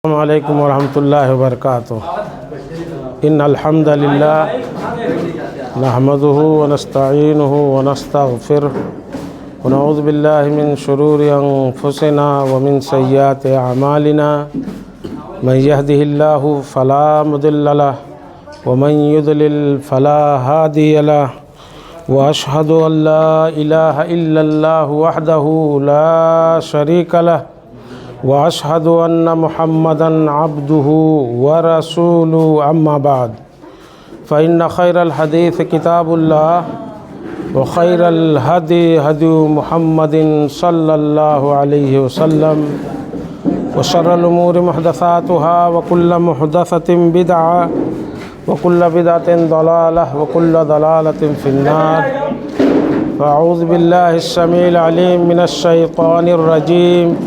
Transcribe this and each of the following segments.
السلام علیکم ورحمۃ اللہ وبرکاتہ۔ ان الحمد للہ نحمده ونستعینه ونستغفرہ ونعوذ باللہ من شرور انفسنا ومن سیئات اعمالنا من یهده اللہ فلا مضل له ومن یضلل فلا ہادی له واشهد ان لا الہ الا اللہ وحدہ لا شریک له واشهد ان محمدا عبده ورسوله اما بعد فان خير الحديث كتاب الله وخير الهدي هدي محمد صلى الله عليه وسلم وشر الامور محدثاتها وكل محدثة بدعة وكل بدعة ضلالة وكل ضلالة في النار فاعوذ بالله السميع العليم من الشيطان الرجيم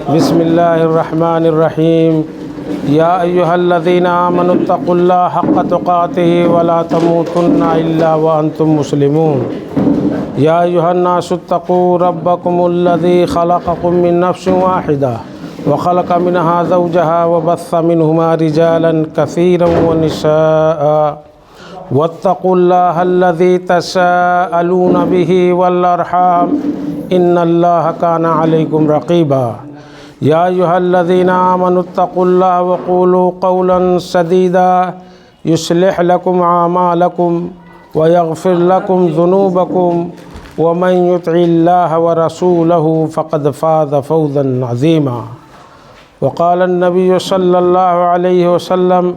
بسم اللہ الرحمن الرحیم یا ایہا الذین آمنوا اتقوا اللہ حق تقاتہ ولا تموتن الا وانتم مسلمون یا ایہا الناس اتقوا ربکم الذی خلقکم من نفس واحدہ وخلق منها زوجها وبث منہما رجالا کثیرا ونساء واتقوا اللہ الذی تساءلون به والارحام ان اللہ کان علیکم رقیبا یا ایہا الذین آمنوا اتقوا اللہ وقولوا قولا سدیدا یصلح لکم اعمالکم ویغفر لکم ذنوبکم ومن یطع اللہ ورسولہ فقد فاز فوزا عظیما وقال النبی صلی اللہ علیہ وسلم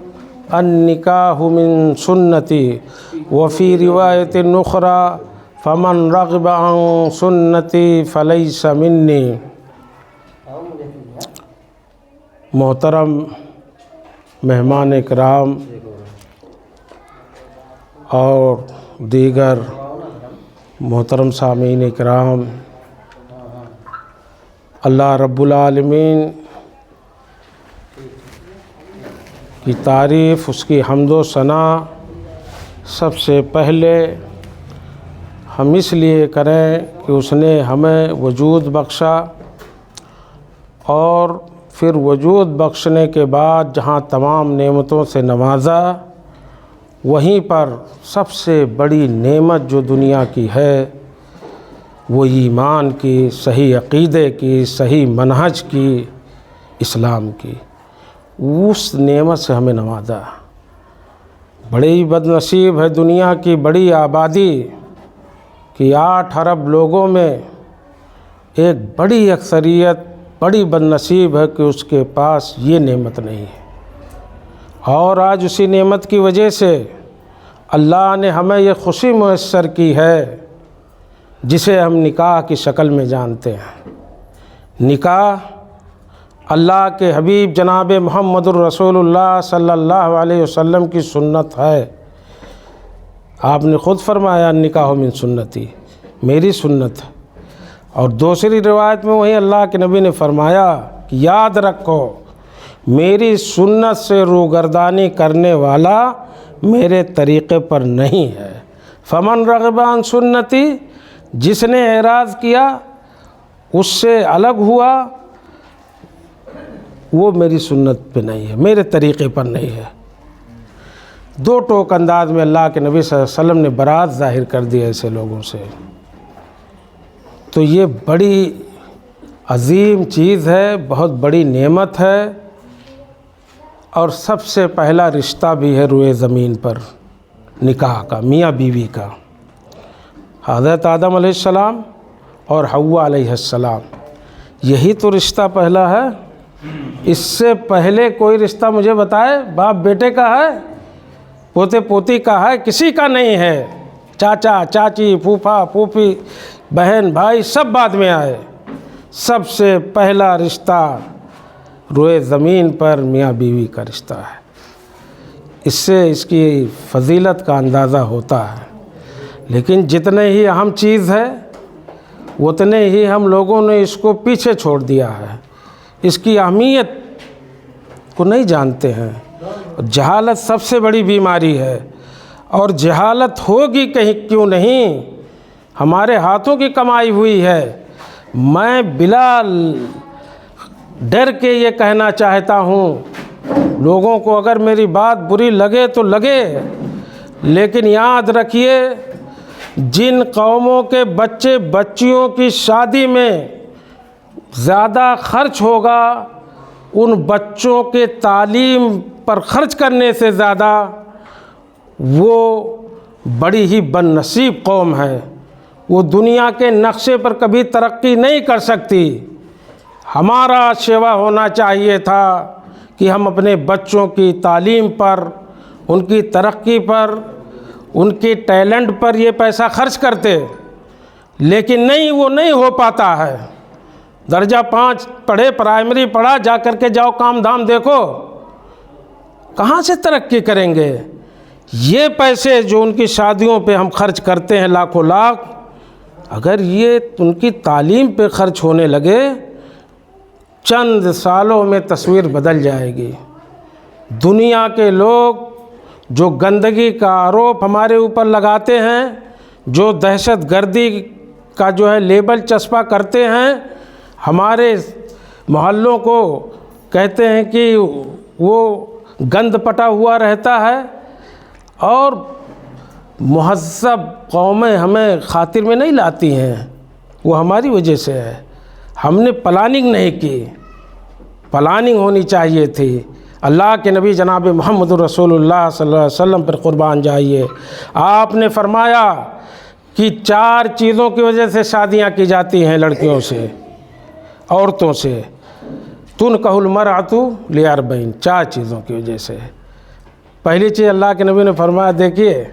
النکاح من سنتی وفی روایت اخری فمن رغب عن سنتی فلیس منی۔ محترم مہمان اکرام اور دیگر محترم سامعین اکرام، اللہ رب العالمین کی تعریف، اس کی حمد و ثنا سب سے پہلے ہم اس لیے کریں کہ اس نے ہمیں وجود بخشا، اور پھر وجود بخشنے کے بعد جہاں تمام نعمتوں سے نوازا، وہیں پر سب سے بڑی نعمت جو دنیا کی ہے وہ ایمان کی، صحیح عقیدے کی، صحیح منہج کی، اسلام کی، اس نعمت سے ہمیں نوازا۔ بڑی بد نصیب ہے دنیا کی بڑی آبادی کہ 8 ارب لوگوں میں ایک بڑی اکثریت بڑی بد نصیب ہے کہ اس کے پاس یہ نعمت نہیں ہے، اور آج اسی نعمت کی وجہ سے اللہ نے ہمیں یہ خوشی میسر کی ہے جسے ہم نکاح کی شکل میں جانتے ہیں۔ نکاح اللہ کے حبیب جناب محمد الرسول اللہ صلی اللہ علیہ وسلم کی سنت ہے۔ آپ نے خود فرمایا نکاح من سنتی، میری سنت ہے۔ اور دوسری روایت میں وہی اللہ کے نبی نے فرمایا کہ یاد رکھو میری سنت سے روگردانی کرنے والا میرے طریقے پر نہیں ہے۔ فمن رغب عن سنتی، جس نے اعراض کیا، اس سے الگ ہوا، وہ میری سنت پہ نہیں ہے، میرے طریقے پر نہیں ہے۔ 2 ٹوک انداز میں اللہ کے نبی صلی اللہ علیہ وسلم نے برات ظاہر کر دی ایسے لوگوں سے۔ تو یہ بڑی عظیم چیز ہے، بہت بڑی نعمت ہے، اور سب سے پہلا رشتہ بھی ہے روئے زمین پر نکاح کا، میاں بیوی کا۔ حضرت آدم علیہ السلام اور حوا علیہ السلام، یہی تو رشتہ پہلا ہے۔ اس سے پہلے کوئی رشتہ مجھے بتائے، باپ بیٹے کا ہے، پوتے پوتی کا ہے، کسی کا نہیں ہے۔ چاچا چاچی، پھوپھا پھوپھی، بہن بھائی سب بعد میں آئے۔ سب سے پہلا رشتہ روئے زمین پر میاں بیوی کا رشتہ ہے۔ اس سے اس کی فضیلت کا اندازہ ہوتا ہے۔ لیکن جتنے ہی اہم چیز ہے اتنے ہی ہم لوگوں نے اس کو پیچھے چھوڑ دیا ہے، اس کی اہمیت کو نہیں جانتے ہیں۔ جہالت سب سے بڑی بیماری ہے، اور جہالت ہوگی کہیں کیوں نہیں، ہمارے ہاتھوں کی کمائی ہوئی ہے۔ میں بلا ڈر کے یہ کہنا چاہتا ہوں، لوگوں کو اگر میری بات بری لگے تو لگے، لیکن یاد رکھیے جن قوموں کے بچے بچیوں کی شادی میں زیادہ خرچ ہوگا، ان بچوں کے تعلیم پر خرچ کرنے سے زیادہ وہ بڑی ہی بد نصیب قوم ہے، وہ دنیا کے نقشے پر کبھی ترقی نہیں کر سکتی۔ ہمارا شیوا ہونا چاہیے تھا کہ ہم اپنے بچوں کی تعلیم پر، ان کی ترقی پر، ان کے ٹیلنٹ پر یہ پیسہ خرچ کرتے، لیکن نہیں، وہ نہیں ہو پاتا ہے۔ درجہ 5 پڑھے، پرائمری پڑھا، جا کر کے جاؤ کام دھام دیکھو، کہاں سے ترقی کریں گے؟ یہ پیسے جو ان کی شادیوں پہ ہم خرچ کرتے ہیں لاکھوں لاکھ، اگر یہ ان کی تعلیم پہ خرچ ہونے لگے، چند سالوں میں تصویر بدل جائے گی۔ دنیا کے لوگ جو گندگی کا آروپ ہمارے اوپر لگاتے ہیں، جو دہشت گردی کا جو ہے لیبل چسپاں کرتے ہیں، ہمارے محلوں کو کہتے ہیں کہ وہ گند پٹا ہوا رہتا ہے، اور مہذب قومیں ہمیں خاطر میں نہیں لاتی ہیں، وہ ہماری وجہ سے ہے۔ ہم نے پلاننگ نہیں کی، پلاننگ ہونی چاہیے تھی۔ اللہ کے نبی جناب محمد رسول اللہ صلی اللہ علیہ وسلم پر قربان جائیے، آپ نے فرمایا کہ 4 چیزوں کی وجہ سے شادیاں کی جاتی ہیں لڑکیوں سے، عورتوں سے۔ تنکح المرأۃ لأربع، 4 چیزوں کی وجہ سے۔ پہلی چیز اللہ کے نبی نے فرمایا، دیکھیے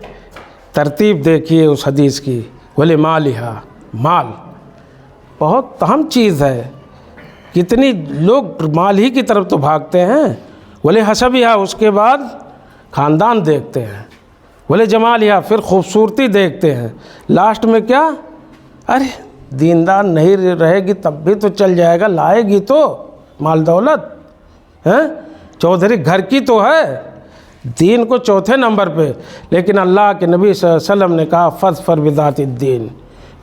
ترتیب دیکھیے اس حدیث کی، ولمالہا، مال بہت اہم چیز ہے، کتنی لوگ مال ہی کی طرف تو بھاگتے ہیں۔ ولحسبہا، اس کے بعد خاندان دیکھتے ہیں۔ ولجمالہا، پھر خوبصورتی دیکھتے ہیں۔ لاسٹ میں کیا؟ ارے دیندار نہیں رہے گی تب بھی تو چل جائے گا، لائے گی تو مال دولت، چودھری گھر کی تو ہے، دین کو چوتھے نمبر پہ۔ لیکن اللہ کے نبی صلی اللہ علیہ وسلم نے کہا فاظفر بذات الدین،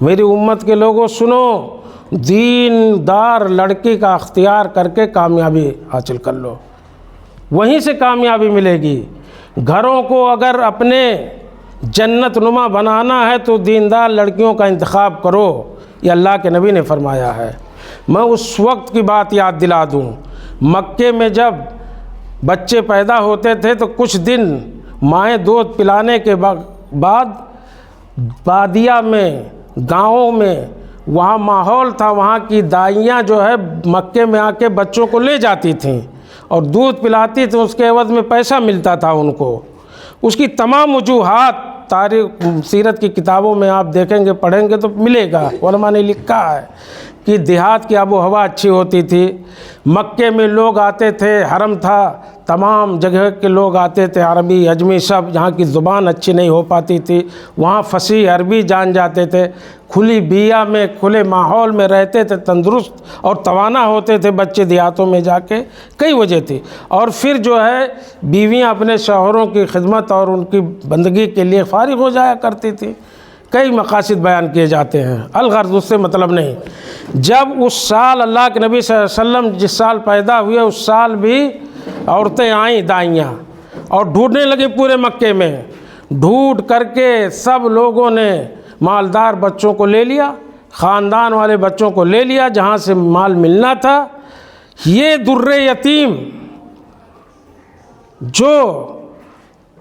میری امت کے لوگوں سنو، دین دار لڑکی کا اختیار کر کے کامیابی حاصل کر لو، وہیں سے کامیابی ملے گی۔ گھروں کو اگر اپنے جنت نما بنانا ہے تو دیندار لڑکیوں کا انتخاب کرو، یہ اللہ کے نبی نے فرمایا ہے۔ میں اس وقت کی بات یاد دلا دوں، مکے میں جب بچے پیدا ہوتے تھے تو کچھ دن مائیں دودھ پلانے کے بعد بادیہ میں، گاؤں میں، وہاں ماحول تھا، وہاں کی دائیاں جو ہے مکے میں آ کے بچوں کو لے جاتی تھیں اور دودھ پلاتی تھیں، اس کے عوض میں پیسہ ملتا تھا ان کو۔ اس کی تمام وجوہات تاریخ سیرت کی کتابوں میں آپ دیکھیں گے، پڑھیں گے تو ملے گا، علماء نے لکھا ہے کہ دیہات کی آب و ہوا اچھی ہوتی تھی، مکے میں لوگ آتے تھے، حرم تھا، تمام جگہ کے لوگ آتے تھے، عربی اجمی سب، یہاں کی زبان اچھی نہیں ہو پاتی تھی، وہاں فصیح عربی جان جاتے تھے، کھلی بیہ میں، کھلے ماحول میں رہتے تھے، تندرست اور توانا ہوتے تھے بچے دیہاتوں میں جا کے، کئی وجہ تھی۔ اور پھر جو ہے بیویاں اپنے شوہروں کی خدمت اور ان کی بندگی کے لیے فارغ ہو جایا کرتی تھی۔ کئی مقاصد بیان کیے جاتے ہیں، الغرض اس سے مطلب نہیں۔ جب اس سال اللہ کے نبی صلی اللہ علیہ وسلم جس سال پیدا ہوئے، اس سال بھی عورتیں آئیں دائیاں اور ڈھونڈنے لگی پورے مکے میں، ڈھونڈ کر کے سب لوگوں نے مالدار بچوں کو لے لیا، خاندان والے بچوں کو لے لیا جہاں سے مال ملنا تھا۔ یہ در یتیم جو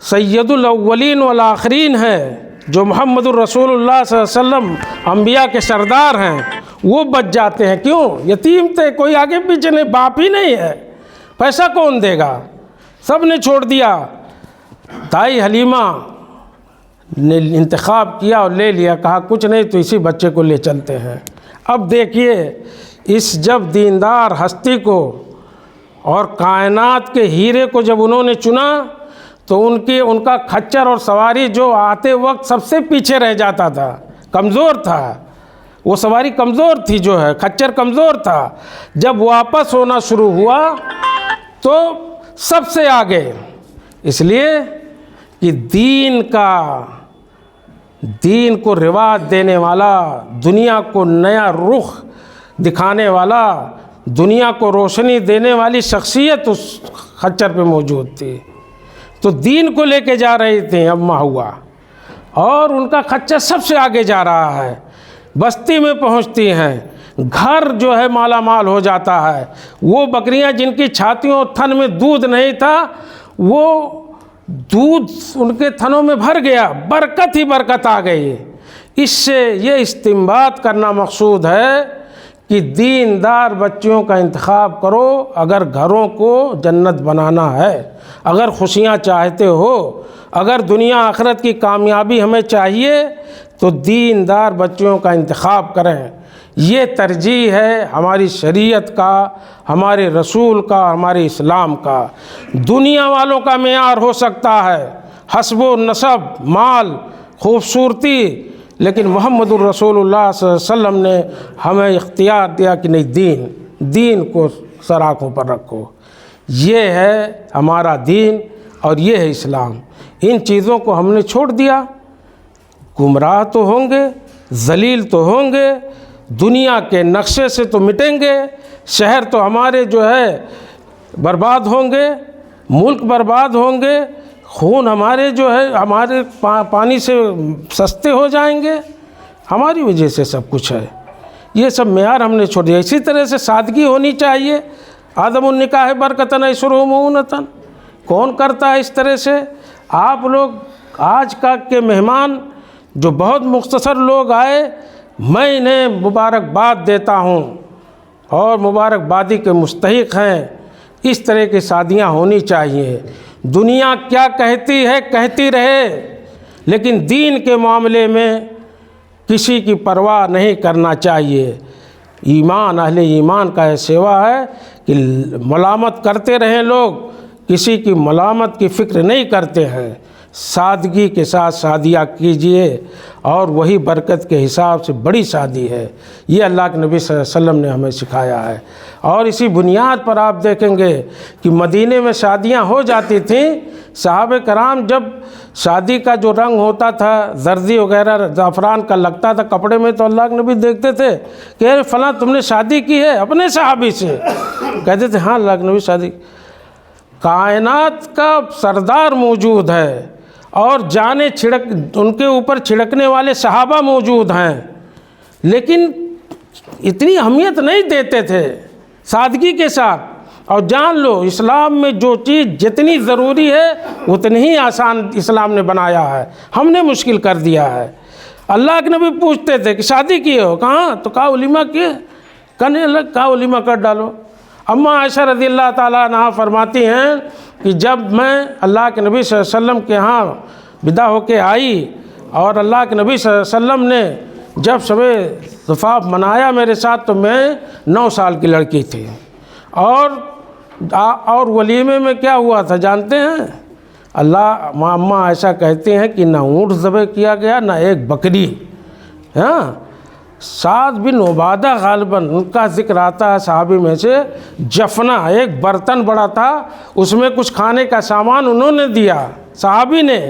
سید الاولین والآخرین ہے، جو محمد الرسول اللہ صلی اللہ علیہ وسلم انبیاء کے سردار ہیں، وہ بچ جاتے ہیں۔ کیوں؟ یتیم تھے، کوئی آگے پیچھے نہیں، باپ ہی نہیں ہے، پیسہ کون دے گا؟ سب نے چھوڑ دیا۔ دائی حلیمہ نے انتخاب کیا اور لے لیا، کہا کچھ نہیں تو اسی بچے کو لے چلتے ہیں۔ اب دیکھیے اس جب دیندار ہستی کو اور کائنات کے ہیرے کو جب انہوں نے چنا تو ان کا کھچر اور سواری جو آتے وقت سب سے پیچھے رہ جاتا تھا، کمزور تھا، وہ سواری کمزور تھی، جو ہے کھچر کمزور تھا، جب واپس ہونا شروع ہوا تو سب سے آگے، اس لیے کہ دین کو رواج دینے والا، دنیا کو نیا رخ دکھانے والا دنیا کو روشنی دینے والی شخصیت اس خچر پہ موجود تھی، تو دین کو لے کے جا رہی تھیں اماں ہوا، اور ان کا خچر سب سے آگے جا رہا ہے، بستی میں پہنچتی ہیں، گھر جو ہے مالا مال ہو جاتا ہے، وہ بکریاں جن کی چھاتیوں اور تھن میں دودھ نہیں تھا، وہ دودھ ان کے تھنوں میں بھر گیا، برکت ہی برکت آ گئی۔ اس سے یہ استنباط کرنا مقصود ہے کہ دیندار بچیوں کا انتخاب کرو اگر گھروں کو جنت بنانا ہے، اگر خوشیاں چاہتے ہو، اگر دنیا آخرت کی کامیابی ہمیں چاہیے تو دیندار بچیوں کا انتخاب کریں۔ یہ ترجیح ہے ہماری شریعت کا، ہمارے رسول کا، ہمارے اسلام کا۔ دنیا والوں کا معیار ہو سکتا ہے حسب و نسب، مال، خوبصورتی، لیکن محمد الرسول اللہ صلی اللہ علیہ وسلم نے ہمیں اختیار دیا کہ نہیں، دین کو سراخوں پر رکھو۔ یہ ہے ہمارا دین اور یہ ہے اسلام۔ ان چیزوں کو ہم نے چھوڑ دیا، گمراہ تو ہوں گے، ذلیل تو ہوں گے، دنیا کے نقشے سے تو مٹیں گے، شہر تو ہمارے جو ہے برباد ہوں گے، ملک برباد ہوں گے، خون ہمارے جو ہے ہمارے پانی سے سستے ہو جائیں گے، ہماری وجہ سے سب کچھ ہے۔ یہ سب معیار ہم نے چھوڑ دیا۔ اسی طرح سے سادگی ہونی چاہیے۔ عدم النکاح برکتن ایسرہ مؤونتن، کون کرتا ہے اس طرح سے؟ آپ لوگ آج کا کے مہمان جو بہت مختصر لوگ آئے، میں انہیں مبارکباد دیتا ہوں اور مبارکبادی کے مستحق ہیں۔ اس طرح کی شادیاں ہونی چاہیے۔ دنیا کیا کہتی ہے کہتی رہے، لیکن دین کے معاملے میں کسی کی پرواہ نہیں کرنا چاہیے۔ ایمان، اہل ایمان کا یہ سیوا ہے کہ ملامت کرتے رہیں لوگ، کسی کی ملامت کی فکر نہیں کرتے ہیں۔ سادگی کے ساتھ شادیاں کیجئے، اور وہی برکت کے حساب سے بڑی شادی ہے۔ یہ اللہ کے نبی صلی اللہ علیہ وسلم نے ہمیں سکھایا ہے۔ اور اسی بنیاد پر آپ دیکھیں گے کہ مدینے میں شادیاں ہو جاتی تھیں، صحابہ کرام جب شادی کا جو رنگ ہوتا تھا زردی وغیرہ زعفران کا لگتا تھا کپڑے میں، تو اللہ کے نبی دیکھتے تھے کہ ارے فلاں تم نے شادی کی ہے اپنے صحابی سے؟ کہتے تھے ہاں اللہ کے نبی شادی۔ کائنات کا سردار موجود ہے اور جانیں ان کے اوپر چھڑکنے والے صحابہ موجود ہیں، لیکن اتنی اہمیت نہیں دیتے تھے، سادگی کے ساتھ۔ اور جان لو اسلام میں جو چیز جتنی ضروری ہے اتنی ہی آسان اسلام نے بنایا ہے، ہم نے مشکل کر دیا ہے۔ اللہ کے نبی پوچھتے تھے کہ شادی کیے ہو؟ کہاں؟ تو کہا ولیمہ کیے، کہنے لگ کہا ولیمہ کر ڈالو۔ اماں عائشہ رضی اللہ تعالیٰ عنہا فرماتی ہیں کہ جب میں اللہ کے نبی صلی اللہ علیہ وسلم کے ہاں ودا ہو کے آئی، اور اللہ کے نبی صلی اللہ علیہ وسلم نے جب شب زفاف منایا میرے ساتھ، تو میں 9 سال کی لڑکی تھی، اور ولیمے میں کیا ہوا تھا جانتے ہیں؟ اماں عائشہ کہتے ہیں کہ نہ اونٹ ذبح کیا گیا نہ ایک بکری۔ ہاں، سعد بن عبادہ غالباً ان کا ذکر آتا ہے صحابی میں سے، جفنا ایک برتن بڑا تھا، اس میں کچھ کھانے کا سامان انہوں نے دیا صحابی نے،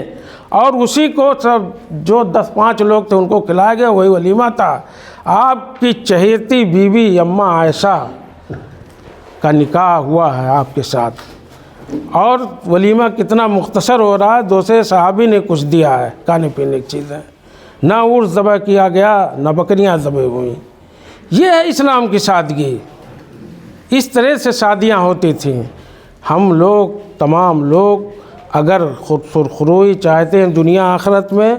اور اسی کو سب جو 10-5 لوگ تھے ان کو کھلایا گیا، وہی ولیمہ تھا۔ آپ کی چہیتی بیوی اماں عائشہ کا نکاح ہوا ہے آپ کے ساتھ، اور ولیمہ کتنا مختصر ہو رہا ہے، دوسرے صحابی نے کچھ دیا ہے کھانے پینے کی چیزیں، نہ اونٹ ذبح کیا گیا نہ بکریاں ذبح ہوئیں۔ یہ ہے اسلام کی سادگی۔ اس طرح سے شادیاں ہوتی تھیں۔ ہم لوگ تمام لوگ اگر خود سرخروئی چاہتے ہیں دنیا آخرت میں،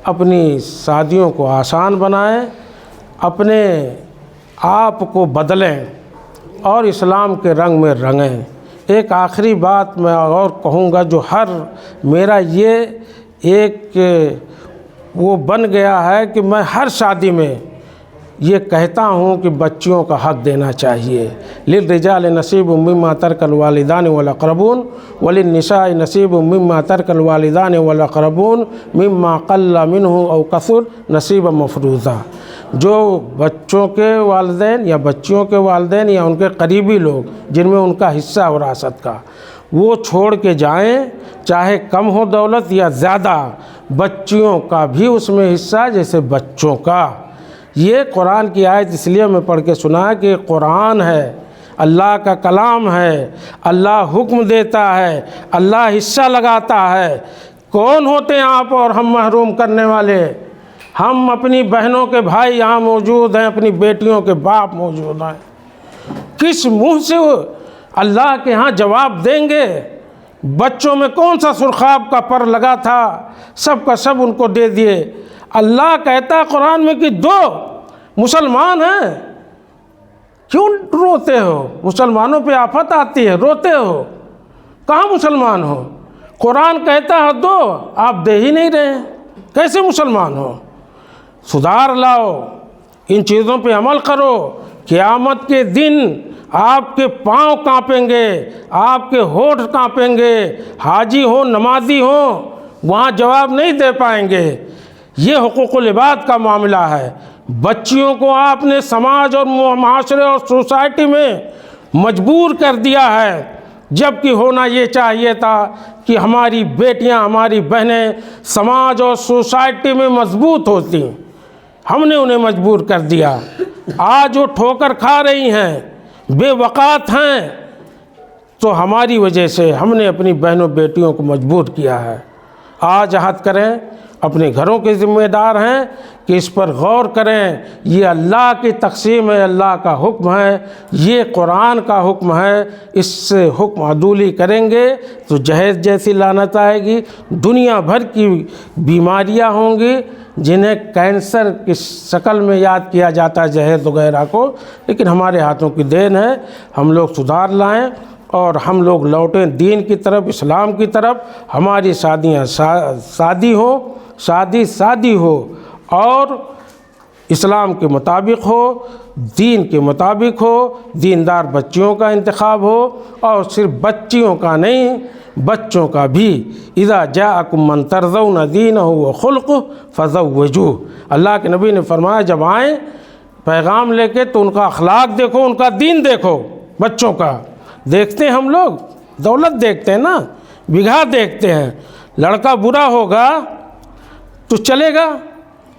اپنی شادیوں کو آسان بنائیں، اپنے آپ کو بدلیں اور اسلام کے رنگ میں رنگیں۔ ایک آخری بات میں اور کہوں گا، جو میرا یہ ایک وہ بن گیا ہے کہ میں ہر شادی میں یہ کہتا ہوں کہ بچیوں کا حق دینا چاہیے۔ للرجال نصیب مما ترک الوالدان والاقربون وللنساء نصیب مما ترک الوالدان والاقربون مما قل منہ او کثر نصیبا مفروضا۔ جو بچوں کے والدین یا بچیوں کے والدین یا ان کے قریبی لوگ جن میں ان کا حصہ وراثت کا، وہ چھوڑ کے جائیں، چاہے کم ہو دولت یا زیادہ، بچیوں کا بھی اس میں حصہ جیسے بچوں کا۔ یہ قرآن کی آیت اس لیے میں پڑھ کے سنا کہ قرآن ہے، اللہ کا کلام ہے، اللہ حکم دیتا ہے، اللہ حصہ لگاتا ہے۔ کون ہوتے ہیں آپ اور ہم محروم کرنے والے؟ ہم اپنی بہنوں کے بھائی یہاں موجود ہیں، اپنی بیٹیوں کے باپ موجود ہیں، کس منہ سے اللہ کے ہاں جواب دیں گے؟ بچوں میں کون سا سرخاب کا پر لگا تھا، سب کا سب ان کو دے دیے۔ اللہ کہتا ہے قرآن میں کہ دو مسلمان ہیں، کیوں روتے ہو؟ مسلمانوں پہ آفت آتی ہے، روتے ہو؟ کہاں مسلمان ہو؟ قرآن کہتا ہے دو، آپ دے ہی نہیں رہے، کیسے مسلمان ہو؟ سدھار لاؤ، ان چیزوں پہ عمل کرو۔ قیامت کے دن آپ کے پاؤں کانپیں گے، آپ کے ہونٹ کانپیں گے، حاجی ہو نمازی ہو وہاں جواب نہیں دے پائیں گے۔ یہ حقوق العباد کا معاملہ ہے۔ بچیوں کو آپ نے سماج اور معاشرے اور سوسائٹی میں مجبور کر دیا ہے، جبکہ ہونا یہ چاہیے تھا کہ ہماری بیٹیاں، ہماری بہنیں سماج اور سوسائٹی میں مضبوط ہوتی، ہم نے انہیں مجبور کر دیا۔ آج وہ ٹھوکر کھا رہی ہیں، بے وقات ہیں، تو ہماری وجہ سے ہم نے اپنی بہنوں بیٹیوں کو مجبور کیا ہے۔ آج عہد کریں، اپنے گھروں کے ذمہ دار ہیں کہ اس پر غور کریں۔ یہ اللہ کی تقسیم ہے، اللہ کا حکم ہے، یہ قرآن کا حکم ہے۔ اس سے حکم عدولی کریں گے تو جہیز جیسی لعنت آئے گی، دنیا بھر کی بیماریاں ہوں گی جنہیں کینسر کی شکل میں یاد کیا جاتا ہے جہیز وغیرہ کو، لیکن ہمارے ہاتھوں کی دین ہے۔ ہم لوگ سدھار لائیں اور ہم لوگ لوٹیں دین کی طرف، اسلام کی طرف۔ ہماری شادیاں شادی ہو اور اسلام کے مطابق ہو، دین کے مطابق ہو، دیندار بچیوں کا انتخاب ہو، اور صرف بچیوں کا نہیں، بچوں کا بھی۔ اذا جاءکم من ترضون دینہ وخلقہ فزوجوہ۔ اللہ کے نبی نے فرمایا جب آئیں پیغام لے کے تو ان کا اخلاق دیکھو، ان کا دین دیکھو۔ بچوں کا دیکھتے ہیں ہم لوگ، دولت دیکھتے ہیں نا، بگھا دیکھتے ہیں۔ لڑکا برا ہوگا تو چلے گا،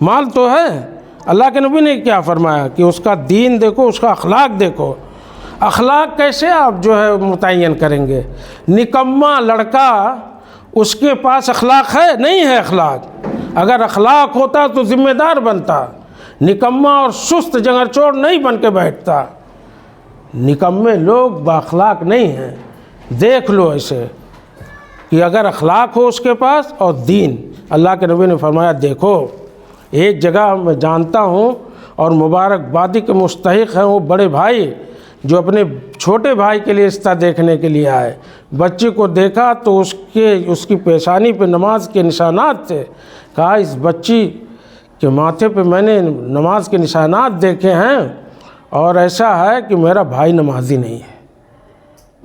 مال تو ہے۔ اللہ کے نبی نے کیا فرمایا کہ اس کا دین دیکھو، اس کا اخلاق دیکھو۔ اخلاق کیسے آپ جو ہے متعین کریں گے؟ نکما لڑکا، اس کے پاس اخلاق ہے؟ نہیں ہے اخلاق۔ اگر اخلاق ہوتا تو ذمہ دار بنتا، نکما اور سست جنگڑ چور نہیں بن کے بیٹھتا۔ نکمے لوگ بااخلاق نہیں ہیں۔ دیکھ لو ایسے کہ اگر اخلاق ہو اس کے پاس اور دین، اللہ کے نبی نے فرمایا دیکھو۔ ایک جگہ میں جانتا ہوں اور مبارکبادی کے مستحق ہیں وہ بڑے بھائی جو اپنے چھوٹے بھائی کے لیے رشتہ دیکھنے کے لیے آئے۔ بچے کو دیکھا تو اس کی پیشانی پہ نماز کے نشانات تھے۔ کہا اس بچی کے ماتھے پہ میں نے نماز کے نشانات دیکھے ہیں اور ایسا ہے کہ میرا بھائی نمازی نہیں ہے۔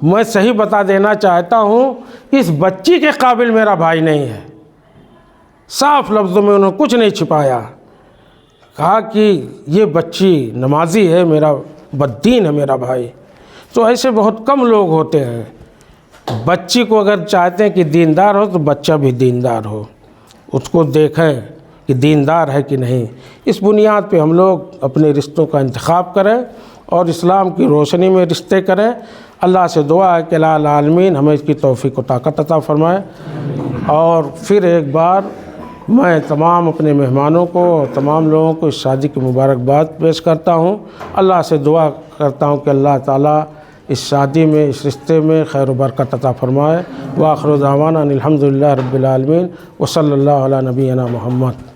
میں صحیح بتا دینا چاہتا ہوں اس بچی کے قابل میرا بھائی نہیں ہے۔ صاف لفظوں میں انہوں نے کچھ نہیں چھپایا، کہا کہ یہ بچی نمازی ہے، میرا بددین ہے میرا بھائی۔ تو ایسے بہت کم لوگ ہوتے ہیں۔ بچی کو اگر چاہتے ہیں کہ دیندار ہو تو بچہ بھی دیندار ہو، اس کو دیکھیں کہ دیندار ہے کہ نہیں۔ اس بنیاد پہ ہم لوگ اپنے رشتوں کا انتخاب کریں اور اسلام کی روشنی میں رشتے کریں۔ اللہ سے دعا ہے کہ الہ العالمین ہمیں اس کی توفیق و طاقت عطا فرمائے۔ اور پھر ایک بار میں تمام اپنے مہمانوں کو اور تمام لوگوں کو اس شادی کی مبارکباد پیش کرتا ہوں۔ اللہ سے دعا کرتا ہوں کہ اللہ تعالیٰ اس شادی میں، اس رشتے میں خیر و برکت عطا فرمائے۔ وآخر دعوانا ان الحمد للہ رب العالمین وصلی اللہ علی نبینا محمد۔